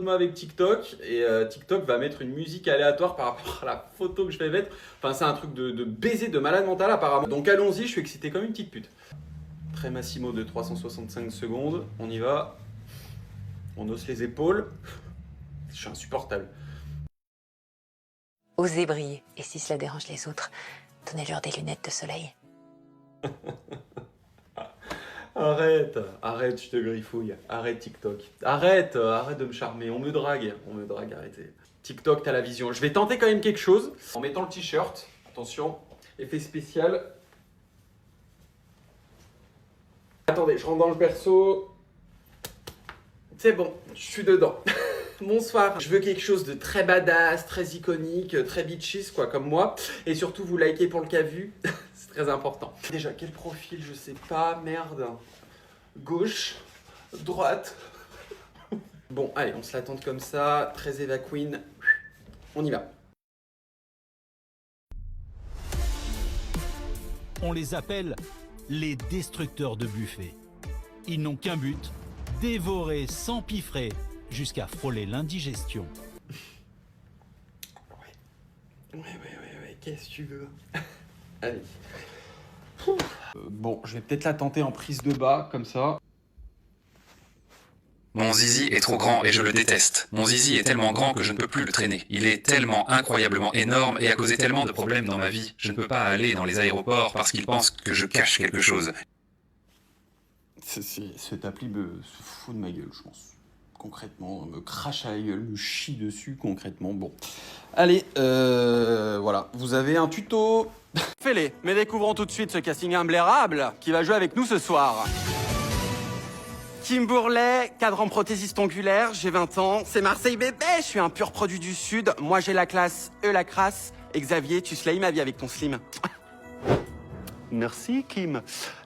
moi avec TikTok et TikTok va mettre une musique aléatoire par rapport à la photo que je vais mettre. Enfin, c'est un truc de baiser de malade mental apparemment. Donc allons-y, je suis excité comme une petite pute. Très massimo de 365 secondes, on y va. On hausse les épaules. Je suis insupportable. Osez briller, et si cela dérange les autres, donnez-leur des lunettes de soleil. Arrête, arrête, je te griffouille. Arrête TikTok. Arrête, arrête de me charmer. On me drague, arrêtez. TikTok, t'as la vision. Je vais tenter quand même quelque chose. En mettant le t-shirt, attention, effet spécial. Attendez, je rentre dans le perso. C'est bon, je suis dedans. Bonsoir, je veux quelque chose de très badass, très iconique, très bitches quoi, comme moi. Et surtout, vous likez pour le cas vu, c'est très important. Déjà, quel profil, je sais pas, merde. Gauche, droite. Bon, allez, on se la tente comme ça, très Eva Queen. On y va. On les appelle les destructeurs de buffets. Ils n'ont qu'un but, dévorer, s'empiffrer, jusqu'à frôler l'indigestion. Ouais, qu'est-ce que tu veux? Allez. Bon, je vais peut-être la tenter en prise de bas, comme ça. Mon zizi est trop grand et je le déteste. Mon zizi est tellement grand que je ne peux plus le traîner. Il est tellement incroyablement énorme et a causé tellement de problèmes dans ma vie. Je ne peux pas aller dans les aéroports parce qu'ils pensent que je cache quelque chose. Cette appli se fout de ma gueule, je pense. Concrètement, me crache à la gueule, me chie dessus concrètement. Bon, allez, voilà, vous avez un tuto. Fais-les, mais découvrons tout de suite ce casting imblairable qui va jouer avec nous ce soir. Kim Bourlet, cadre en prothésiste ongulaire, j'ai 20 ans, c'est Marseille bébé, je suis un pur produit du Sud, moi j'ai la classe, eux la crasse, et Xavier, tu slays ma vie avec ton slim. Merci Kim.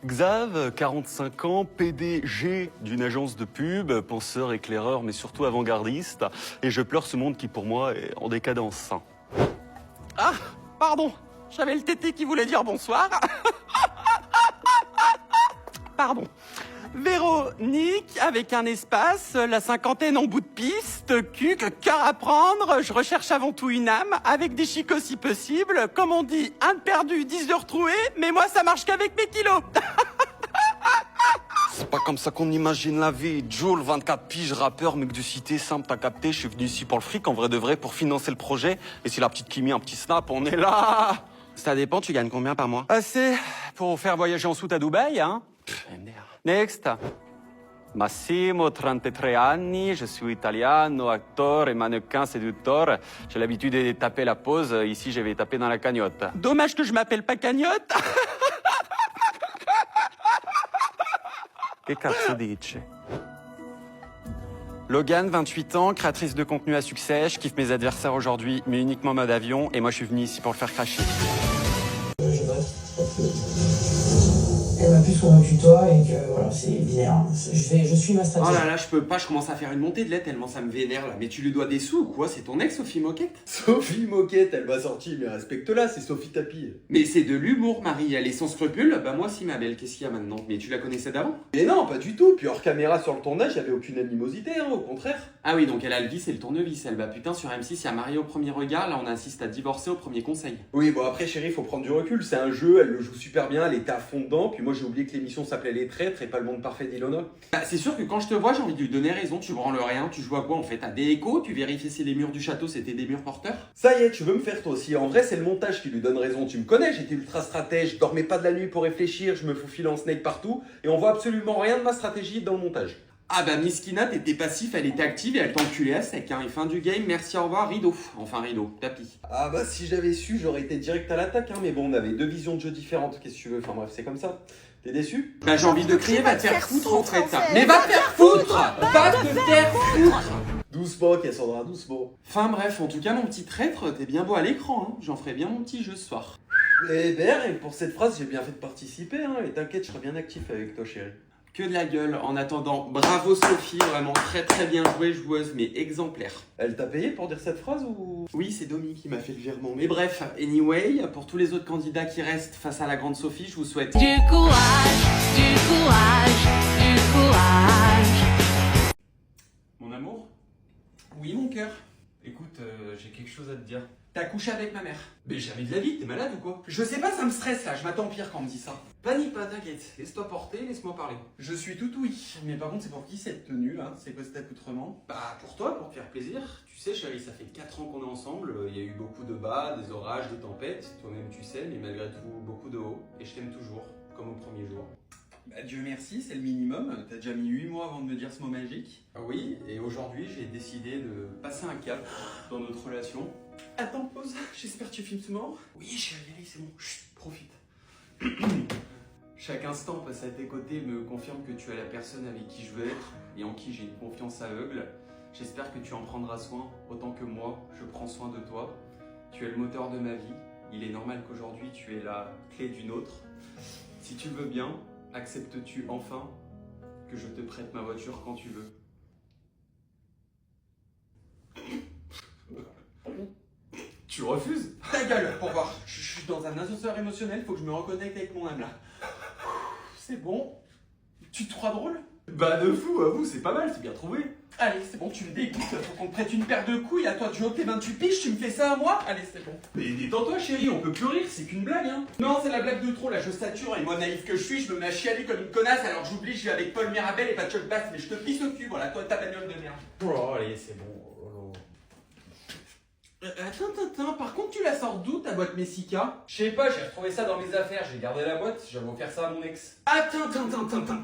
Xav, 45 ans, PDG d'une agence de pub, penseur, éclaireur, mais surtout avant-gardiste. Et je pleure ce monde qui pour moi est en décadence. Ah, pardon, j'avais le tété qui voulait dire bonsoir. Pardon. Véronique, avec un espace, la cinquantaine en bout de piste, cœur à prendre, je recherche avant tout une âme, avec des chicots si possible, comme on dit, un de perdu, 10 de retrouvé, mais moi ça marche qu'avec mes kilos. C'est pas comme ça qu'on imagine la vie. Joule, 24 piges, rappeur, mec de cité, simple, t'as capté, je suis venu ici pour le fric, en vrai de vrai, pour financer le projet. Et si la petite Kimi, un petit snap, on est là. Ça dépend, tu gagnes combien par mois? Assez pour faire voyager en soute à Dubaï, hein. Next. Massimo, 33 anni, je suis italiano, acteur et mannequin séducteur. J'ai l'habitude de taper la pause, ici je vais taper dans la cagnotte. Dommage que je m'appelle pas Cagnotte. Che cazzo dici? Logan, 28 ans, créatrice de contenu à succès. Je kiffe mes adversaires aujourd'hui, mais uniquement mode avion. Et moi, je suis venu ici pour le faire cracher. Elle m'a plus convaincu que toi et que voilà, c'est bizarre. Je suis ma stratégie. Oh là là, je peux pas, je commence à faire une montée de lait tellement ça me vénère là. Mais tu lui dois des sous ou quoi? C'est ton ex, Sophie Moquette? Sophie Moquette, elle m'a sorti, mais respecte-la, c'est Sophie Tapi. Mais c'est de l'humour, Marie, elle est sans scrupules. Bah moi si, ma belle, qu'est-ce qu'il y a maintenant? Mais tu la connaissais d'avant? Mais non, pas du tout. Puis hors caméra sur le tournage, y'avait aucune animosité, hein, au contraire. Ah oui, donc elle a le vice et le tournevis, elle. Bah putain, sur M6, il y a marié au premier regard, là on assiste à divorcer au premier conseil. Oui, bon après chérie, faut prendre du recul, c'est un jeu, elle le joue super bien, elle était à fond dedans, puis moi j'ai oublié que l'émission s'appelait Les Traîtres et pas le monde parfait d'Ilona. Bah c'est sûr que quand je te vois, j'ai envie de lui donner raison, tu branles rien, tu joues à quoi en fait? À des échos, tu vérifies si les murs du château c'était des murs porteurs? Ça y est, tu veux me faire toi aussi, en vrai c'est le montage qui lui donne raison, tu me connais, j'étais ultra stratège, je dormais pas de la nuit pour réfléchir, je me faufile en snake partout, et on voit absolument rien de ma stratégie dans le montage. Ah bah Miskina, t'étais passif, elle était active et elle t'enculait à sec, hein. Et fin du game, merci, au revoir, rideau. Enfin rideau, tapis. Ah bah si j'avais su, j'aurais été direct à l'attaque, hein. Mais bon, on avait deux visions de jeu différentes, qu'est-ce que tu veux? Enfin bref, c'est comme ça. T'es déçu? Bah j'ai envie de crier, va te faire foutre en fait. Mais va te faire foutre! Va te faire foutre! Doucement, Cassandra, doucement. Enfin bref, en tout cas mon petit traître, t'es bien beau à l'écran, hein. J'en ferai bien mon petit jeu ce soir. Et ben, pour cette phrase, j'ai bien fait de participer, hein. Et t'inquiète, je serai bien actif avec toi, chérie. Que de la gueule. En attendant, bravo Sophie, vraiment très bien jouée, joueuse, mais exemplaire. Elle t'a payé pour dire cette phrase ou? Oui, c'est Domi qui m'a fait le virement. Mais bref, anyway, pour tous les autres candidats qui restent face à la grande Sophie, je vous souhaite Du courage, du courage, du courage. Mon amour? cœur. Écoute, j'ai quelque chose à te dire. T'as couché avec ma mère. Mais jamais de la vie, t'es malade ou quoi? Je sais pas, ça me stresse là, je m'attends pire quand on me dit ça. Panique pas, t'inquiète. Laisse-toi porter, laisse-moi parler. Je suis tout oui. Mais par contre, c'est pour qui cette tenue là? C'est quoi cet accoutrement? Bah pour toi, pour te faire plaisir. Tu sais chérie, ça fait 4 ans qu'on est ensemble, il y a eu beaucoup de bas, des orages, des tempêtes, toi-même tu sais, mais malgré tout, beaucoup de hauts. Et je t'aime toujours, comme au premier jour. Bah Dieu merci, c'est le minimum. T'as déjà mis 8 mois avant de me dire ce mot magique. Ah oui, et aujourd'hui j'ai décidé de passer un cap dans notre relation. Attends, pause. J'espère que tu filmes ce moment. Oui chérie, c'est bon, chut, profite. Chaque instant passé à tes côtés me confirme que tu es la personne avec qui je veux être et en qui j'ai une confiance aveugle. J'espère que tu en prendras soin autant que moi, je prends soin de toi. Tu es le moteur de ma vie. Il est normal qu'aujourd'hui tu aies la clé d'une autre. Si tu veux bien, acceptes-tu enfin que je te prête ma voiture quand tu veux? Tu refuses? Ta gueule, pour voir. Je suis dans un ascenseur émotionnel, faut que je me reconnecte avec mon âme là. C'est bon. Tu te crois drôle? Bah de fou, avoue, c'est pas mal, c'est bien trouvé. Allez, c'est bon, tu me dégoûtes. Faut qu'on te prête une paire de couilles. À toi, Joe, t'es 28 piges, tu me fais ça à moi? Allez, c'est bon. Mais détends-toi chérie, on peut plus rire, c'est qu'une blague hein. Non, c'est la blague de trop, là, je sature, et moi, naïf que je suis, je me mets à chialer comme une connasse, alors j'oublie, je vais avec Paul Mirabel et pas Chuck Bass, mais je te pisse au cul, voilà, toi, ta bagnole de merde. Oh allez, c'est bon. Attends, par contre, tu la sors d'où, ta boîte Messica? Je sais pas, j'ai retrouvé ça dans mes affaires, j'ai gardé la boîte, j'avais offert ça à mon ex. Attends,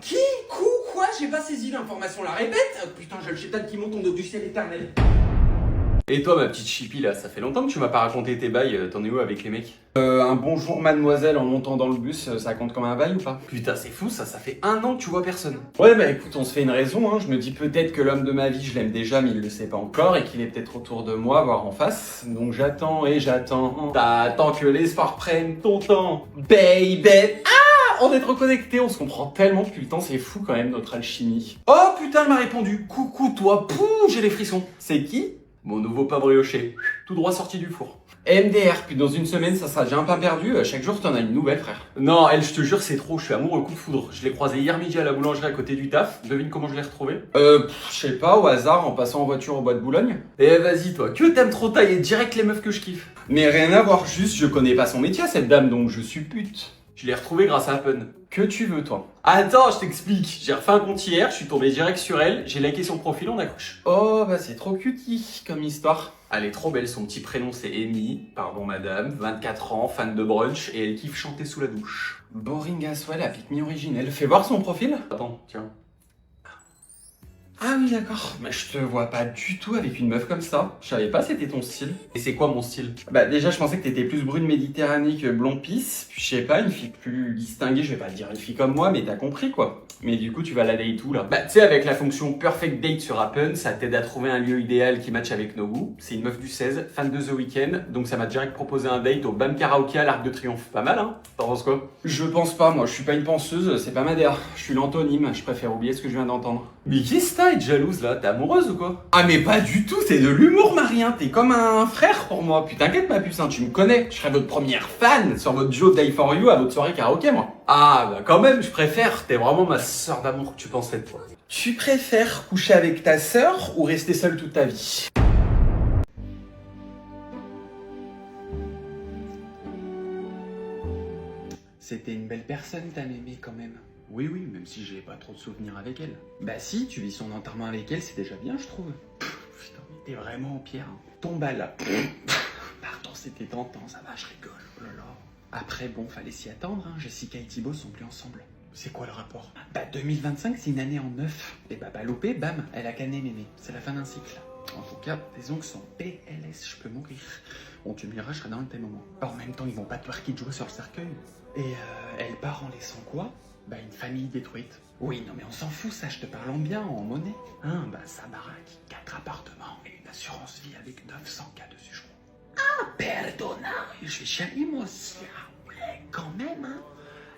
qui? Quoi? J'ai pas saisi l'information, la répète? Putain, j'ai le chétan qui monte en dos du ciel éternel. Et toi ma petite chipie là, ça fait longtemps que tu m'as pas raconté tes bails, t'en es où avec les mecs? Un bonjour mademoiselle en montant dans le bus, ça compte comme un bail ou pas? Putain c'est fou ça fait 1 an que tu vois personne. Ouais bah écoute, on se fait une raison, hein. Je me dis peut-être que l'homme de ma vie, je l'aime déjà mais il le sait pas encore et qu'il est peut-être autour de moi, voire en face. Donc j'attends et j'attends. T'attends que l'espoir prenne ton temps, baby. On est reconnectés, on se comprend tellement depuis le temps, c'est fou quand même notre alchimie. Oh putain, elle m'a répondu. Coucou toi, pouh, j'ai les frissons. C'est qui? Mon nouveau pain brioché, tout droit sorti du four. MDR, puis dans une semaine, ça sera déjà un pain perdu. Chaque jour, t'en as une nouvelle, frère. Non, elle, je te jure, c'est trop. Je suis amoureux coup de foudre. Je l'ai croisée hier midi à la boulangerie à côté du taf. Devine comment je l'ai retrouvée? Je sais pas, au hasard, en passant en voiture au bois de Boulogne. Eh, vas-y, toi. Que t'aimes trop tailler direct les meufs que je kiffe. Mais rien à voir, juste, je connais pas son métier, cette dame, donc je suis pute. Je l'ai retrouvée grâce à Appen. Que tu veux, toi? Attends, je t'explique. J'ai refait un compte hier, je suis tombé direct sur elle, j'ai liké son profil, on accouche. Oh, bah c'est trop cutie comme histoire. Elle est trop belle, son petit prénom c'est Amy, pardon madame, 24 ans, fan de brunch, et elle kiffe chanter sous la douche. Boring as well, la pique mi-originelle. Fais voir son profil. Attends, tiens. Ah oui, d'accord. Mais je te vois pas du tout avec une meuf comme ça. Je savais pas c'était ton style. Et c'est quoi mon style? Bah déjà, je pensais que t'étais plus brune Méditerranée que blond pisse. Puis je sais pas, une fille plus distinguée, je vais pas te dire une fille comme moi, mais t'as compris quoi. Mais du coup, tu vas la date où là? Bah tu sais, avec la fonction Perfect Date sur Appen, ça t'aide à trouver un lieu idéal qui matche avec nos goûts. C'est une meuf du 16, fan de The Weeknd, donc ça m'a direct proposé un date au BAM Karaoké à l'Arc de Triomphe. Pas mal hein? T'en penses quoi? Je pense pas, moi je suis pas une penseuse, c'est pas ma DA. Je suis l'antonyme, je préfère oublier ce que je viens d'entendre. Mais qu'est-ce que t'as, être jalouse là? T'es amoureuse ou quoi? Ah mais pas du tout, c'est de l'humour Marien, t'es comme un frère pour moi. Puis t'inquiète ma puce, hein, tu me connais, je serai votre première fan sur votre duo Die For You à votre soirée karaoké moi. Ah bah quand même, je préfère, t'es vraiment ma sœur d'amour que tu penses être toi. Tu préfères coucher avec ta sœur ou rester seule toute ta vie? C'était une belle personne ta mémé quand même. Oui, même si j'ai pas trop de souvenirs avec elle. Bah si, tu vis son enterrement avec elle, c'est déjà bien je trouve. Putain, mais t'es vraiment au pire. Hein. Tombe à là. Pardon, c'était tentant, ça va, je rigole. Oh là là. Après, bon, fallait s'y attendre, hein. Jessica et Thibaut sont plus ensemble. C'est quoi le rapport? Bah 2025, c'est une année en 9. Et bah loupé, bam, elle a canné mémé. C'est la fin d'un cycle. En tout cas, tes ongles sont PLS, je peux mourir. Bon, tu me diras, je serai dans un de tes moments. En même temps, ils vont pas twerker de jouer sur le cercueil. Et elle part en laissant quoi? Bah une famille détruite. Oui, non mais on s'en fout, ça, je te parle en bien, en monnaie. Hein, bah sa baraque, 4 appartements et une assurance vie avec 900 cas dessus, je crois. Ah, perdona, je vais chialer moi aussi. Ah ouais, quand même, hein.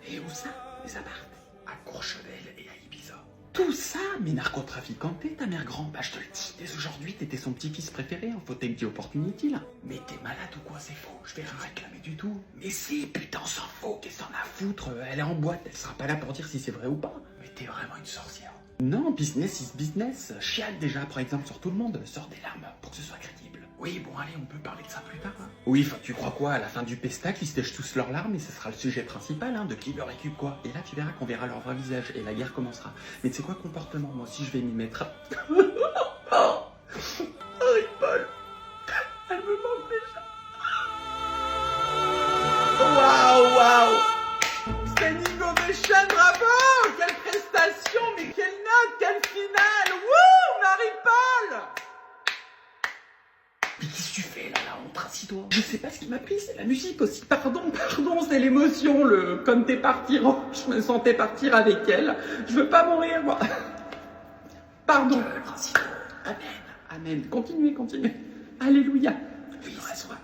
Et où ça? Les appartements à Courchevel et à Ibiza. Tout ça, mais narcotrafiquante, ta mère grand. Bah je te le dis, dès aujourd'hui, t'étais son petit-fils préféré en Fauteuil The Opportunity, là. Mais t'es malade ou quoi? C'est faux, je vais rien réclamer du tout. Mais si, putain, on s'en fout, qu'est-ce qu'on a à foutre? Elle est en boîte, elle sera pas là pour dire si c'est vrai ou pas. Mais t'es vraiment une sorcière. Non, business is business. Chiale déjà, prends exemple sur tout le monde. Sors des larmes pour que ce soit crédible. Oui, bon, allez, on peut parler de ça plus tard. Hein. Oui, enfin, tu crois quoi? À la fin du pestacle, ils se tèchent tous leurs larmes et ce sera le sujet principal, hein, de qui leur récup quoi. Et là, tu verras qu'on verra leur vrai visage et la guerre commencera. Mais tu sais quoi, comportement? Moi aussi, je vais m'y mettre. Oh, Paul. Elle me manque déjà. Waouh. Standing ovation, bravo. Quelle prestation, mais quelle note, quelle finale. Wouh, Marie-Paul. Mais qu'est-ce que tu fais là, la honte, assis-toi. Je sais pas ce qui m'a pris, c'est la musique aussi. Pardon, c'est l'émotion, comme t'es parti, je me sentais partir avec elle. Je veux pas mourir, moi. Pardon. Assis-toi. Amen. Continuez. Alléluia. Oui, c'est toi.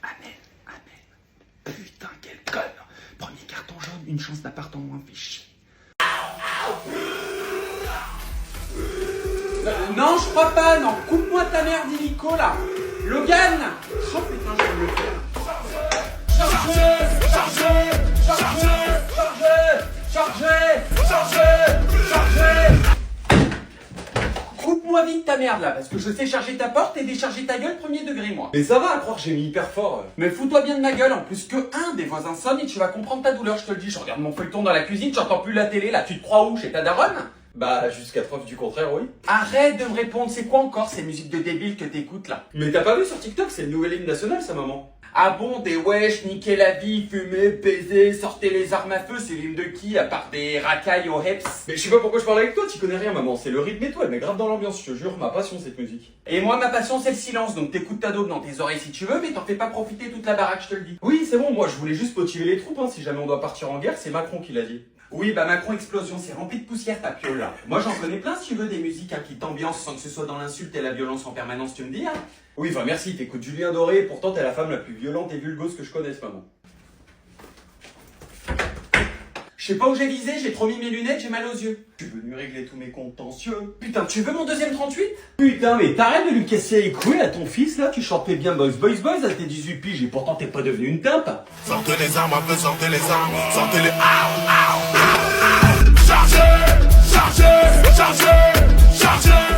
Amen. Putain, quelle conne. Premier carton jaune, une chance d'appart en moins, fait chier. Non, je crois pas, non. Coupe-moi ta mère d'hélico, là. Logan. Oh putain, je vais le faire. Chargez. Coupe-moi vite ta merde, là, parce que je sais charger ta porte et décharger ta gueule premier degré, moi. Mais ça va, à croire que j'ai mis hyper fort. Mais fous-toi bien de ma gueule, en plus que un des voisins sonne et tu vas comprendre ta douleur, je te le dis. Je regarde mon feuilleton dans la cuisine, j'entends plus la télé, là, tu te crois où, chez ta daronne? Bah, jusqu'à preuve du contraire, oui. Arrête de me répondre, c'est quoi encore ces musiques de débiles que t'écoutes là? Mais t'as pas vu sur TikTok, c'est le nouvel hymne national, ça, maman. Ah bon, des wesh, niquer la vie, fumer, baiser, sortez les armes à feu, c'est l'hymne de qui, à part des racailles au Heps? Mais je sais pas pourquoi je parle avec toi, t'y connais rien, maman. C'est le rythme et tout, elle met grave dans l'ambiance, je te jure, ma passion, cette musique. Et moi, ma passion, c'est le silence, donc t'écoutes ta daube dans tes oreilles si tu veux, mais t'en fais pas profiter toute la baraque, je te le dis. Oui, c'est bon, moi, je voulais juste motiver les troupes, hein. Si jamais on doit partir en guerre, c'est Macron qui l'a dit. Oui, bah Macron Explosion, c'est rempli de poussière ta piole là. Moi j'en connais plein si tu veux des musiques qui t'ambiancent sans que ce soit dans l'insulte et la violence en permanence, tu me dis hein. Oui, enfin merci, t'écoutes Julien Doré et pourtant t'es la femme la plus violente et vulgose que je connaisse, maman. Je sais pas où j'ai visé, j'ai trop mis mes lunettes, j'ai mal aux yeux. Je suis venu régler tous mes contentieux. Putain, tu veux mon deuxième 38? Putain, mais t'arrêtes de lui casser les couilles à ton fils là, tu chantais bien Boys à tes 18 piges et pourtant t'es pas devenu une timpe. Sortez les armes, un peu sortez les armes, sortez les chargez,